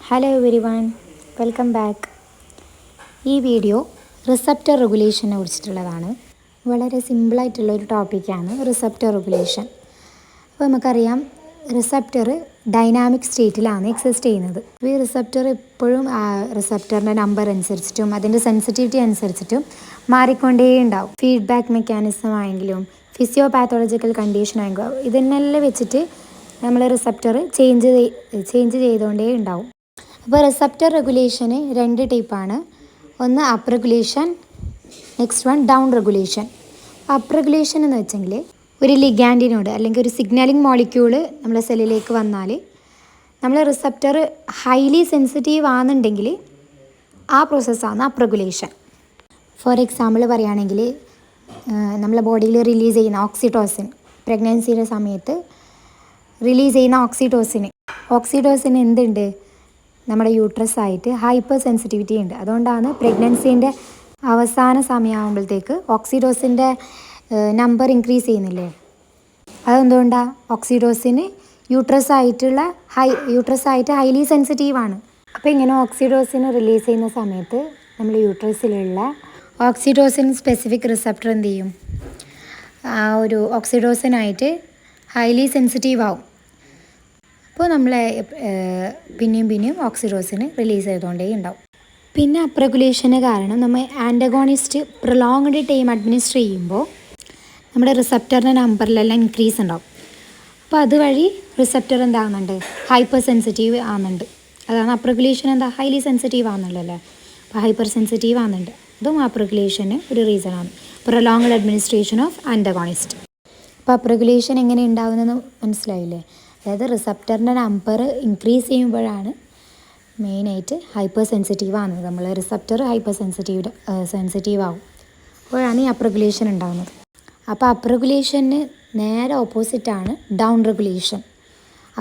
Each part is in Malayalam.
Hello everyone, welcome back. ഈ വീഡിയോ റിസപ്റ്റർ റെഗുലേഷനെ കുറിച്ചിട്ടുള്ളതാണ്. വളരെ സിമ്പിളായിട്ടുള്ള ഒരു ടോപ്പിക്കാണ് റിസപ്റ്റർ റെഗുലേഷൻ. അപ്പോൾ നമുക്കറിയാം, റിസപ്റ്റർ ഡൈനാമിക് സ്റ്റേറ്റിലാണ് എക്സിസ്റ്റ് ചെയ്യുന്നത്. ഈ റിസപ്റ്റർ എപ്പോഴും റിസപ്റ്ററിൻ്റെ നമ്പർ അനുസരിച്ചിട്ടും അതിൻ്റെ സെൻസിറ്റിവിറ്റി അനുസരിച്ചിട്ടും മാറിക്കൊണ്ടേ ഉണ്ടാവും. ഫീഡ്ബാക്ക് മെക്കാനിസം ആയെങ്കിലും ഫിസിയോപാത്തോളജിക്കൽ കണ്ടീഷൻ ആയെങ്കിലും ഇതിനെല്ലാം വെച്ചിട്ട് നമ്മൾ റിസപ്റ്റർ ചേഞ്ച് ചെയ്തുകൊണ്ടേ ഉണ്ടാവും. അപ്പോൾ റിസപ്റ്റർ റെഗുലേഷന് രണ്ട് ടൈപ്പാണ്. ഒന്ന് up regulation, next one down regulation. Up regulation എന്ന് വെച്ചെങ്കിൽ ഒരു ലിഗാൻഡിനോട് അല്ലെങ്കിൽ ഒരു സിഗ്നലിംഗ് മോളിക്യൂള് നമ്മളെ സെല്ലിലേക്ക് വന്നാൽ നമ്മൾ റിസപ്റ്റർ ഹൈലി സെൻസിറ്റീവ് ആണെന്നുണ്ടെങ്കിൽ ആ പ്രോസസ്സാണ് അപ്പ് റെഗുലേഷൻ. ഫോർ എക്സാമ്പിൾ പറയുകയാണെങ്കിൽ നമ്മളെ ബോഡിയിൽ റിലീസ് ചെയ്യുന്ന ഓക്സിറ്റോസിൻ, പ്രഗ്നൻസിയുടെ സമയത്ത് റിലീസ് ചെയ്യുന്ന ഓക്സിറ്റോസിന് എന്തുണ്ട്, നമ്മുടെ യൂട്രസ് ആയിട്ട് ഹൈപ്പർ സെൻസിറ്റിവിറ്റി ഉണ്ട്. അതുകൊണ്ടാണ് പ്രഗ്നൻസീൻ്റെ അവസാന സമയമാകുമ്പോഴത്തേക്ക് ഓക്സിറ്റോസിൻ്റെ നമ്പർ ഇൻക്രീസ് ചെയ്യുന്നില്ലേ. അതെന്തുകൊണ്ടാണ്? ഓക്സിറ്റോസിന് യൂട്രസ് ആയിട്ട് ഹൈലി സെൻസിറ്റീവാണ്. അപ്പോൾ ഇങ്ങനെ ഓക്സിറ്റോസിന് റിലീസ് ചെയ്യുന്ന സമയത്ത് നമ്മൾ യൂട്രസിലുള്ള ഓക്സിറ്റോസിൻ സ്പെസിഫിക് റിസപ്റ്റർ എന്ത് ചെയ്യും, ആ ഒരു ഓക്സിറ്റോസിനായിട്ട് ഹൈലി സെൻസിറ്റീവ് ആവും. അപ്പോൾ നമ്മളെ പിന്നെയും ഓക്സിറ്റോസിന് റിലീസ് ചെയ്തുകൊണ്ടേ ഉണ്ടാവും. പിന്നെ അപ്പ് റെഗുലേഷന് കാരണം നമ്മൾ ആൻറ്റഗോണിസ്റ്റ് പ്രൊലോങ്ഡ് ടൈം അഡ്മിനിസ്റ്റർ ചെയ്യുമ്പോൾ നമ്മുടെ റിസപ്റ്ററിൻ്റെ നമ്പറിലെല്ലാം ഇൻക്രീസ് ഉണ്ടാവും. അപ്പോൾ അതുവഴി റിസപ്റ്റർ എന്താകുന്നുണ്ട്, ഹൈപ്പർ സെൻസിറ്റീവ് ആകുന്നുണ്ട്. അതാണ് അപ്പ് റെഗുലേഷൻ. എന്താ, ഹൈലി സെൻസിറ്റീവ് ആകുന്നുള്ളല്ലേ. അപ്പോൾ ഹൈപ്പർ സെൻസിറ്റീവ് ആകുന്നുണ്ട്. അതും അപ്പ് റെഗുലേഷന് ഒരു റീസണാണ്, പ്രൊലോങ്ഡ് അഡ്മിനിസ്ട്രേഷൻ ഓഫ് ആൻറ്റഗോണിസ്റ്റ്. അപ്പോൾ അപ്പ് റെഗുലേഷൻ എങ്ങനെ ഉണ്ടാകുന്നതെന്ന് മനസ്സിലായില്ലേ. അതായത് റിസപ്റ്ററിൻ്റെ നമ്പർ ഇൻക്രീസ് ചെയ്യുമ്പോഴാണ് മെയിനായിട്ട് ഹൈപ്പർ സെൻസിറ്റീവ് ആകുന്നത്. നമ്മൾ റിസപ്റ്റർ ഹൈപ്പർ സെൻസിറ്റീവ് ആവും. അപ്പോഴാണ് ഈ അപ്പ് റെഗുലേഷൻ ഉണ്ടാകുന്നത്. അപ്പോൾ അപ്പ് റെഗുലേഷന് നേരെ ഓപ്പോസിറ്റാണ് ഡൗൺ റെഗുലേഷൻ.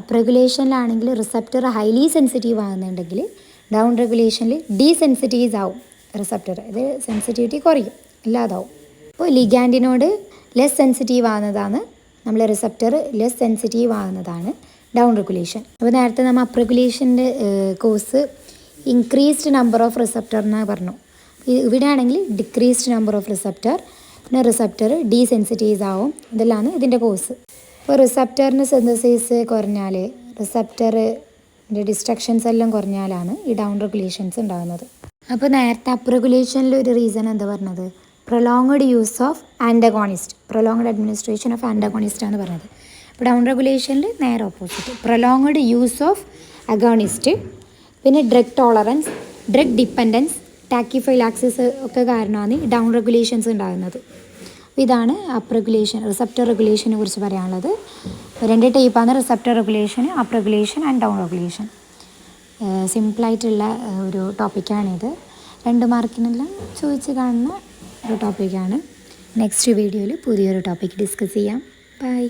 അപ്പ് റെഗുലേഷനിലാണെങ്കിൽ റിസപ്റ്റർ ഹൈലി സെൻസിറ്റീവ് ആകുന്നുണ്ടെങ്കിൽ ഡൗൺ റെഗുലേഷനിൽ ഡീസെൻസിറ്റീവ് ആവും റിസപ്റ്റർ. ഇത് സെൻസിറ്റിവിറ്റി കുറയും, ഇല്ലാതാവും. അപ്പോൾ ലിഗാൻഡിനോട് ലെസ് സെൻസിറ്റീവ് ആകുന്നതാണ് നമ്മൾ റിസപ്റ്റർ ലെസ് സെൻസിറ്റീവ് ആകുന്നതാണ് ഡൗൺ റെഗുലേഷൻ. അപ്പോൾ നേരത്തെ നമ്മൾ അപ്പ് റെഗുലേഷൻ്റെ course increased number of receptor എന്നാണ് പറഞ്ഞു. ഇവിടെ ആണെങ്കിൽ ഡിക്രീസ്ഡ് നമ്പർ ഓഫ് റിസപ്റ്റർ, പിന്നെ റിസപ്റ്റർ ഡീസെൻസിറ്റീവ് ആവും. ഇതെല്ലാം ഇതിൻ്റെ കോഴ്സ്. അപ്പോൾ റിസപ്റ്ററിൻ്റെ സിന്തസിസ് കുറഞ്ഞാൽ, റിസപ്റ്ററിൻ്റെ ഡിസ്ട്രക്ഷൻസ് എല്ലാം കുറഞ്ഞാലാണ് ഈ ഡൗൺ റെഗുലേഷൻസ് ഉണ്ടാകുന്നത്. അപ്പോൾ നേരത്തെ അപ്പ് റെഗുലേഷനിൽ ഒരു റീസൺ എന്താ പറഞ്ഞത്, prolonged use of antagonist, prolonged administration of antagonist ആണ് പറഞ്ഞത്. അപ്പോൾ ഡൗൺ റെഗുലേഷനിൽ നേരെ opposite, prolonged use of agonist, പിന്നെ ഡ്രഗ് ടോളറൻസ്, ഡ്രഗ് ഡിപ്പെൻഡൻസ്, ടാക്കിഫൈലാക്സിസ് ഒക്കെ കാരണമാണ് ഈ ഡൗൺ റെഗുലേഷൻസ് ഉണ്ടാകുന്നത്. ഇതാണ് അപ്പ് റെഗുലേഷൻ, റിസപ്റ്റർ റെഗുലേഷനെ കുറിച്ച് പറയാനുള്ളത്. രണ്ട് ടൈപ്പാണ് receptor regulation, up regulation and down regulation. സിമ്പിളായിട്ടുള്ള ഒരു ടോപ്പിക്കാണിത്. 2 മാർക്കിനെല്ലാം ചോദിച്ച് കാണുന്ന ഒരു ടോപ്പിക്കാണ്. നെക്സ്റ്റ് വീഡിയോയിൽ പുതിയൊരു ടോപ്പിക്ക് ഡിസ്കസ് ചെയ്യാം. ബൈ.